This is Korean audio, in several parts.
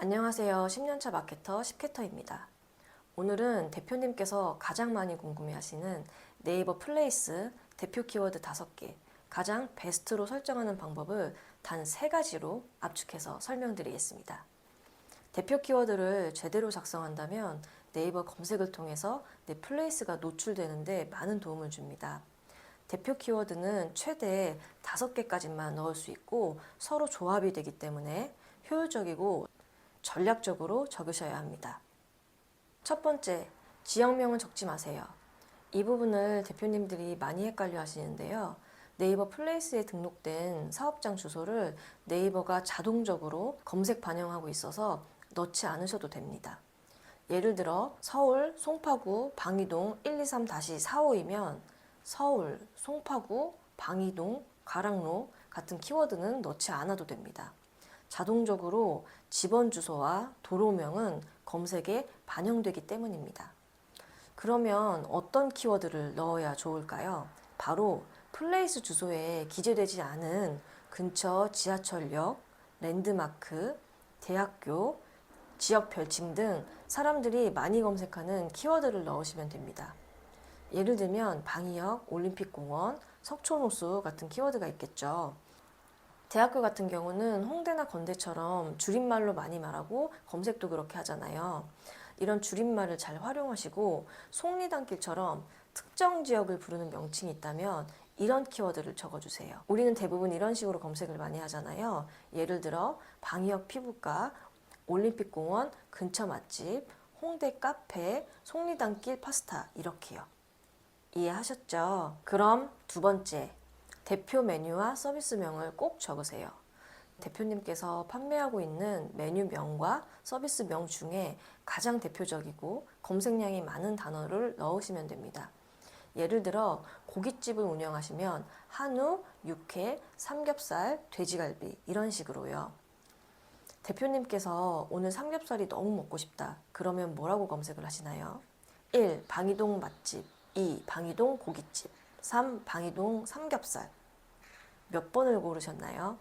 안녕하세요. 10년차 마케터 10캐터입니다. 오늘은 대표님께서 가장 많이 궁금해하시는 네이버 플레이스 대표 키워드 5개, 가장 베스트로 설정하는 방법을 단 3가지로 압축해서 설명드리겠습니다. 대표 키워드를 제대로 작성한다면 네이버 검색을 통해서 내 플레이스가 노출되는데 많은 도움을 줍니다. 대표 키워드는 최대 5개까지만 넣을 수 있고 서로 조합이 되기 때문에 효율적이고 전략적으로 적으셔야 합니다. 첫 번째, 지역명은 적지 마세요. 이 부분을 대표님들이 많이 헷갈려 하시는데요. 네이버 플레이스에 등록된 사업장 주소를 네이버가 자동적으로 검색 반영하고 있어서 넣지 않으셔도 됩니다. 예를 들어 서울, 송파구, 방이동 123-45이면 서울, 송파구, 방이동, 가락로 같은 키워드는 넣지 않아도 됩니다. 자동적으로 집원 주소와 도로명은 검색에 반영되기 때문입니다. 그러면 어떤 키워드를 넣어야 좋을까요? 바로 플레이스 주소에 기재되지 않은 근처 지하철역, 랜드마크, 대학교, 지역 별칭 등 사람들이 많이 검색하는 키워드를 넣으시면 됩니다. 예를 들면 방이역, 올림픽공원, 석촌호수 같은 키워드가 있겠죠. 대학교 같은 경우는 홍대나 건대처럼 줄임말로 많이 말하고 검색도 그렇게 하잖아요. 이런 줄임말을 잘 활용하시고 속리단길처럼 특정 지역을 부르는 명칭이 있다면 이런 키워드를 적어주세요. 우리는 대부분 이런 식으로 검색을 많이 하잖아요. 예를 들어 방이역 피부과, 올림픽공원 근처 맛집, 홍대 카페, 속리단길 파스타 이렇게요. 이해하셨죠? 그럼 두 번째, 대표 메뉴와 서비스명을 꼭 적으세요. 대표님께서 판매하고 있는 메뉴명과 서비스명 중에 가장 대표적이고 검색량이 많은 단어를 넣으시면 됩니다. 예를 들어 고깃집을 운영하시면 한우, 육회, 삼겹살, 돼지갈비 이런 식으로요. 대표님께서 오늘 삼겹살이 너무 먹고 싶다. 그러면 뭐라고 검색을 하시나요? 1. 방이동 맛집, 2. 방이동 고깃집, 3. 방이동 삼겹살. 몇 번을 고르셨나요?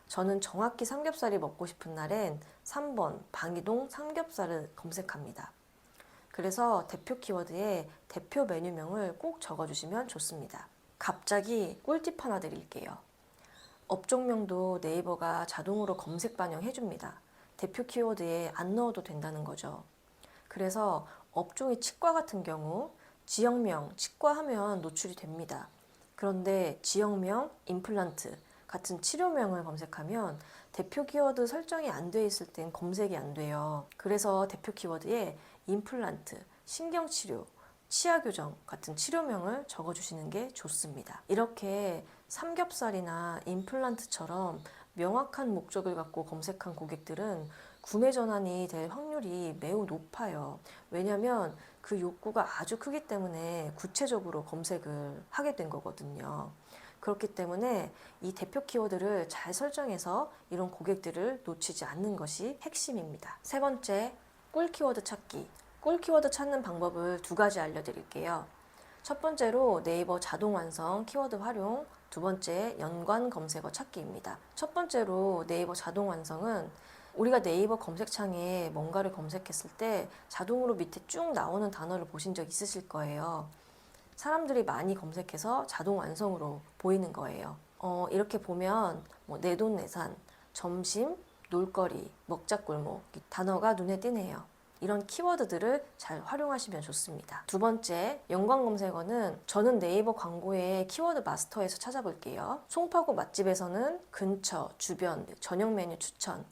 저는 정확히 삼겹살이 먹고 싶은 날엔 3번 방이동 삼겹살을 검색합니다. 그래서 대표 키워드에 대표 메뉴명을 꼭 적어주시면 좋습니다. 갑자기 꿀팁 하나 드릴게요. 업종명도 네이버가 자동으로 검색 반영해줍니다. 대표 키워드에 안 넣어도 된다는 거죠. 그래서 업종이 치과 같은 경우 지역명 치과 하면 노출이 됩니다. 그런데 지역명 임플란트 같은 치료명을 검색하면 대표 키워드 설정이 안 돼 있을 땐 검색이 안 돼요. 그래서 대표 키워드에 임플란트, 신경치료, 치아교정 같은 치료명을 적어주시는 게 좋습니다. 이렇게 삼겹살이나 임플란트처럼 명확한 목적을 갖고 검색한 고객들은 구매 전환이 될 확률이 매우 높아요. 왜냐하면 그 욕구가 아주 크기 때문에 구체적으로 검색을 하게 된 거거든요. 그렇기 때문에 이 대표 키워드를 잘 설정해서 이런 고객들을 놓치지 않는 것이 핵심입니다. 세 번째, 꿀 키워드 찾기. 꿀 키워드 찾는 방법을 2가지 알려드릴게요. 첫 번째로 네이버 자동 완성 키워드 활용, 두 번째 연관 검색어 찾기입니다. 첫 번째로 네이버 자동 완성은 우리가 네이버 검색창에 뭔가를 검색했을 때 자동으로 밑에 쭉 나오는 단어를 보신 적 있으실 거예요. 사람들이 많이 검색해서 자동 완성으로 보이는 거예요. 이렇게 보면 내돈내산, 점심, 놀거리, 먹자골목 단어가 눈에 띄네요. 이런 키워드들을 잘 활용하시면 좋습니다. 두 번째, 연관 검색어는 저는 네이버 광고의 키워드 마스터에서 찾아볼게요. 송파구 맛집에서는 근처, 주변, 저녁 메뉴 추천,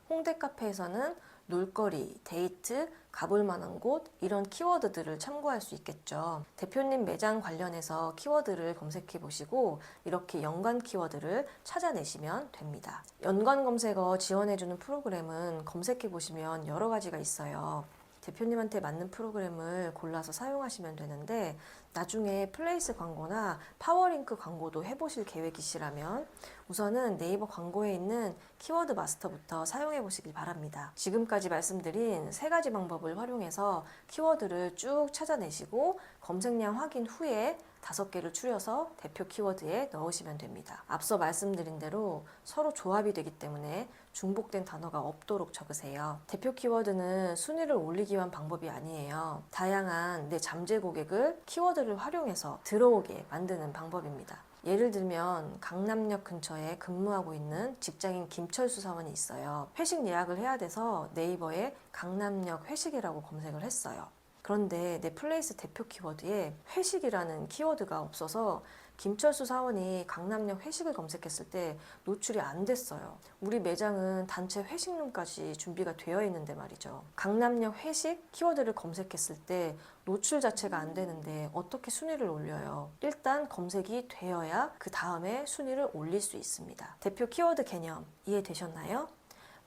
홍대 카페에서는 놀거리, 데이트, 가볼 만한 곳 이런 키워드들을 참고할 수 있겠죠. 대표님 매장 관련해서 키워드를 검색해 보시고 이렇게 연관 키워드를 찾아내시면 됩니다. 연관 검색어 지원해주는 프로그램은 검색해 보시면 여러 가지가 있어요. 대표님한테 맞는 프로그램을 골라서 사용하시면 되는데 나중에 플레이스 광고나 파워링크 광고도 해보실 계획이시라면 우선은 네이버 광고에 있는 키워드 마스터부터 사용해 보시길 바랍니다. 지금까지 말씀드린 3가지 방법을 활용해서 키워드를 쭉 찾아내시고 검색량 확인 후에 5개를 추려서 대표 키워드에 넣으시면 됩니다. 앞서 말씀드린 대로 서로 조합이 되기 때문에 중복된 단어가 없도록 적으세요. 대표 키워드는 순위를 올리기 위한 방법이 아니에요. 다양한 내 잠재 고객을 키워드를 활용해서 들어오게 만드는 방법입니다. 예를 들면 강남역 근처에 근무하고 있는 직장인 김철수 사원이 있어요. 회식 예약을 해야 돼서 네이버에 강남역 회식이라고 검색을 했어요. 그런데 내 플레이스 대표 키워드에 회식이라는 키워드가 없어서 김철수 사원이 강남역 회식을 검색했을 때 노출이 안 됐어요. 우리 매장은 단체 회식룸까지 준비가 되어 있는데 말이죠. 강남역 회식 키워드를 검색했을 때 노출 자체가 안 되는데 어떻게 순위를 올려요? 일단 검색이 되어야 그 다음에 순위를 올릴 수 있습니다. 대표 키워드 개념 이해되셨나요?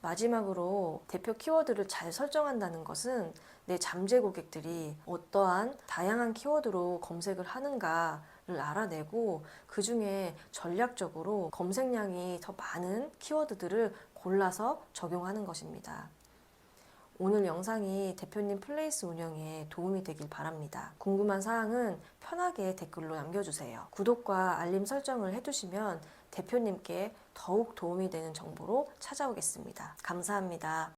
마지막으로 대표 키워드를 잘 설정한다는 것은 내 잠재 고객들이 어떠한 다양한 키워드로 검색을 하는가를 알아내고 그 중에 전략적으로 검색량이 더 많은 키워드들을 골라서 적용하는 것입니다. 오늘 영상이 대표님 플레이스 운영에 도움이 되길 바랍니다. 궁금한 사항은 편하게 댓글로 남겨주세요. 구독과 알림 설정을 해두시면 대표님께 더욱 도움이 되는 정보로 찾아오겠습니다. 감사합니다.